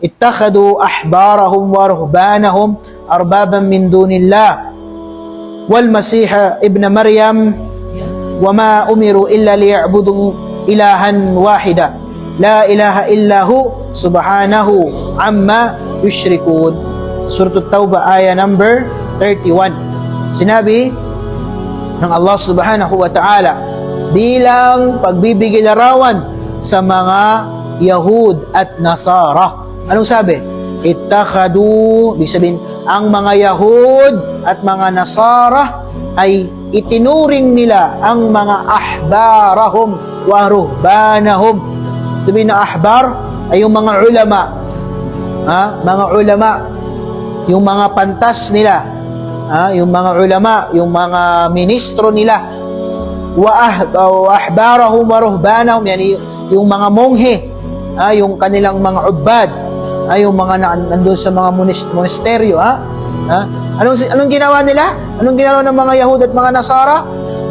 ittakhadhu ahbarahum wa ruhbanahum arbaban min dunillah wal masih ibn Maryam wama umiru illa liya'budu ilahan wahida la ilaha illahu subhanahu amma yushrikun. Surah At-Tawbah ayah number 31. Sinabi ng Allah subhanahu wa ta'ala bilang pagbibigay larawan sa mga Yahud at Nasara. Anong sabi? Ittakhadu, ibig sabihin, ang mga Yahud at mga Nasara ay itinuring nila ang mga ahbarahum wa ruhbanahum. Sabihin na ahbar ay yung mga ulama. Mga ulama, yung mga pantas nila, yung mga ulama, yung mga ministro nila. Wa ahbarahum wa ruhbanahum, yani yung mga monghe, yung kanilang mga ubad, yung mga nandun sa mga monasteryo. Anong ginawa nila? Anong ginawa ng mga Yahud at mga Nasara?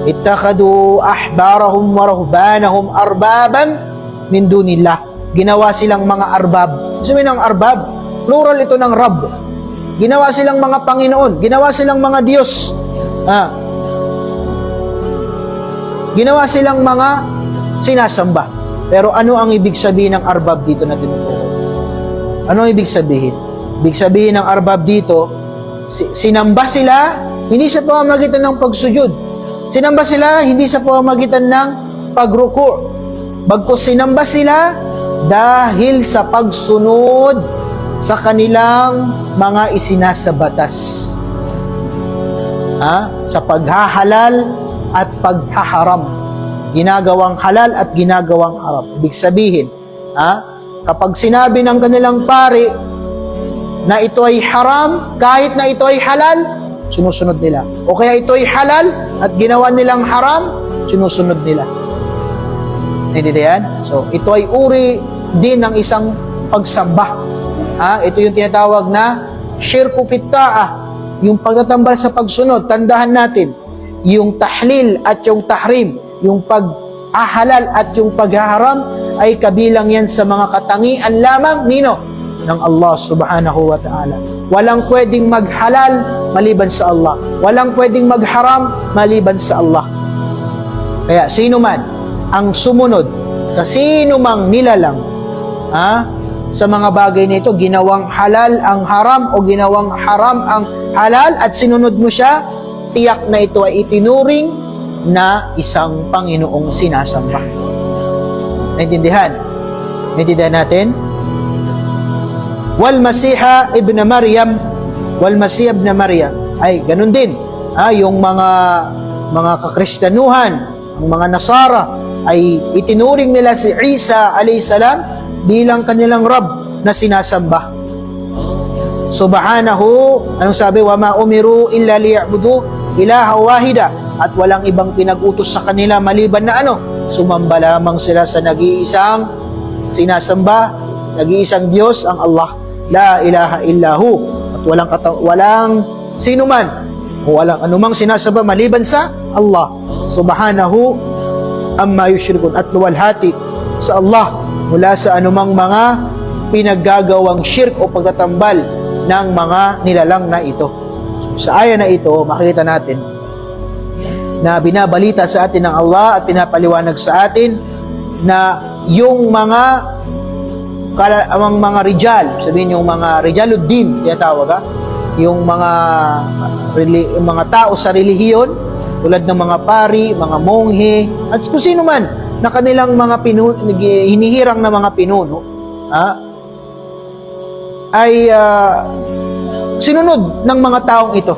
Ittakhadu ahbarahum wa ruhbanahum arbaban min dunillah. Ginawa silang mga arbab. Sabi ng arbab, plural ito ng Rab. Ginawa silang mga Panginoon, ginawa silang mga Diyos. Ginawa silang mga sinasamba. Pero ano ang ibig sabihin ng arbab dito na tinutukoy? Ano ang ibig sabihin? Ibig sabihin ng arbab dito, sinamba sila, hindi sa pamamagitan ng pagsujud. Sinamba sila, hindi sa pamamagitan ng pagruku'. Bagkus sinamba sila dahil sa pagsunod sa kanilang mga isinasa batas. Sa paghahalal at paghaharam. Ginagawang halal at ginagawang haram. Ibig sabihin, kapag sinabi ng kanilang pari na ito ay haram, kahit na ito ay halal, sinusunod nila. O kaya ito ay halal at ginawa nilang haram, sinusunod nila. Naintindihan? So, ito ay uri din ng isang pagsamba. Ito yung tinatawag na syirku fit ta'ah, yung pagtatambal sa pagsunod. Tandahan natin, yung tahlil at yung tahrim, yung pag-ahalal at yung paghaharam ay kabilang yan sa mga katangian lamang nino ng Allah subhanahu wa ta'ala. Walang pwedeng maghalal maliban sa Allah. Walang pwedeng magharam maliban sa Allah. Kaya sino man ang sumunod sa sino mang nilalang sa mga bagay nito, ginawang halal ang haram o ginawang haram ang halal at sinunod mo siya, tiyak na ito ay itinuring na isang Panginoong sinasamba. Naintindihan? Naintindihan natin? Wal Masiha ibn Maryam, wal Masih ibn Maryam ay ganun din. Yung mga kakristyanuhan, ang mga Nasara ay itinuring nila si Isa alayhi salam bilang kanilang Rab na sinasamba. Subhanahu, anong sabi? Wama umiru illa liya'budu ilaha wahida, at walang ibang pinag-utos sa kanila maliban na sumamba lamang sila sa nag-iisang sinasamba, nag-iisang Diyos, ang Allah. La ilaha illahu, at walang sino man o walang anumang sinasamba maliban sa Allah. Subhanahu amma yushrikun, at luwalhati sa Allah mula sa anumang mga pinaggagawang shirk o pagtatambal ng mga nilalang na ito. So, sa aya na ito, makikita natin na binabalita sa atin ng Allah at pinapaliwanag sa atin na yung mga rijal, sabihin yung mga rijaluddin, tinatawag yung mga tao sa relihiyon, tulad ng mga pari, mga monghe, at kung sino man na kanilang mga hinihirang na mga pinuno, ay sinunod ng mga taong ito.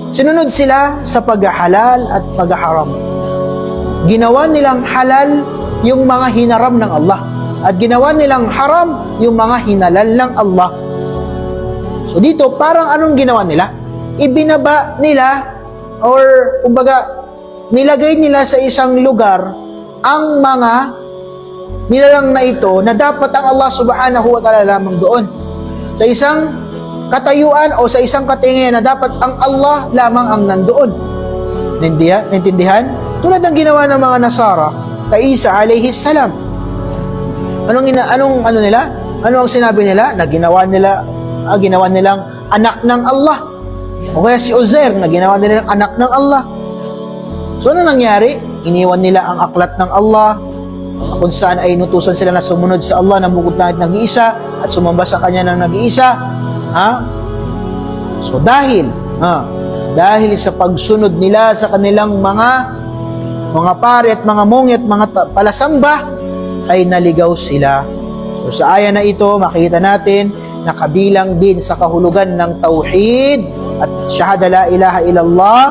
Sinunod sila sa paghahalal at paghaharam. Ginawa nilang halal yung mga hinaram ng Allah, at ginawa nilang haram yung mga hinalal ng Allah. So dito, parang anong ginawa nila? Ibinaba nila, or kumbaga nilagay nila sa isang lugar ang mga nilalang na ito na dapat ang Allah subhanahu wa ta'ala lamang doon. Sa isang katayuan o sa isang katinginan na dapat ang Allah lamang ang nandoon. Naintindihan? Tulad ng ginawa ng mga Nasara kay Isa alayhi salam. Anong ano nila? Ano ang sinabi nila? Na ginawa nilang anak ng Allah. O kaya si Uzair na ginawa nilang anak ng Allah. So ano nangyari? Iniwan nila ang aklat ng Allah, kung saan ay inutusan sila na sumunod sa Allah na bukod na nag-iisa at sumamba sa Kanya ng nag-iisa. So dahil sa pagsunod nila sa kanilang mga pari at mga mongi at mga palasamba, ay naligaw sila. So sa aya na ito, makikita natin na kabilang din sa kahulugan ng tauhid at syahada la ilaha illallah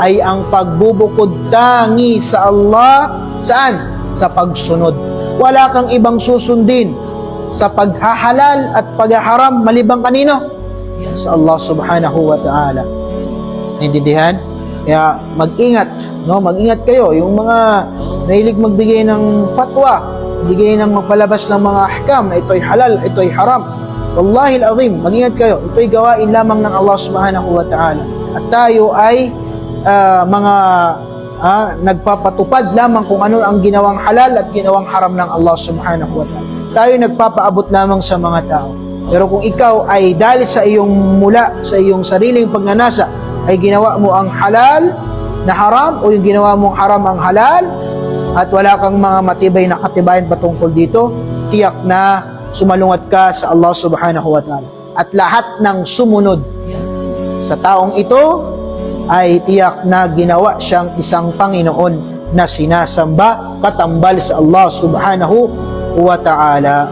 ay ang pagbubukod tangi sa Allah. Saan? Sa pagsunod. Wala kang ibang susundin sa paghahalal at paghaharam malibang kanino? Sa Allah subhanahu wa ta'ala. Naintindihan? Kaya mag-ingat, no? Mag-ingat kayo. Yung mga mahilig magbigay ng fatwa, magbigay ng magpalabas ng mga ahkam na ito'y halal, ito'y haram. Wallahi al-azim, mag-ingat kayo. Ito'y gawain lamang ng Allah subhanahu wa ta'ala. At tayo ay nagpapatupad lamang kung ano ang ginawang halal at ginawang haram ng Allah subhanahu wa ta'ala. Tayo nagpapaabot lamang sa mga tao. Pero kung ikaw ay dahil sa iyong mula, sa iyong sariling pagnanasa, ay ginawa mo ang halal na haram o yung ginawa mong haram ang halal at wala kang mga matibay na katibayan patungkol dito, tiyak na sumalungat ka sa Allah subhanahu wa ta'ala. At lahat ng sumunod sa taong ito ay tiyak na ginawa siyang isang Panginoon na sinasamba, katambal sa Allah subhanahu wa ta'ala.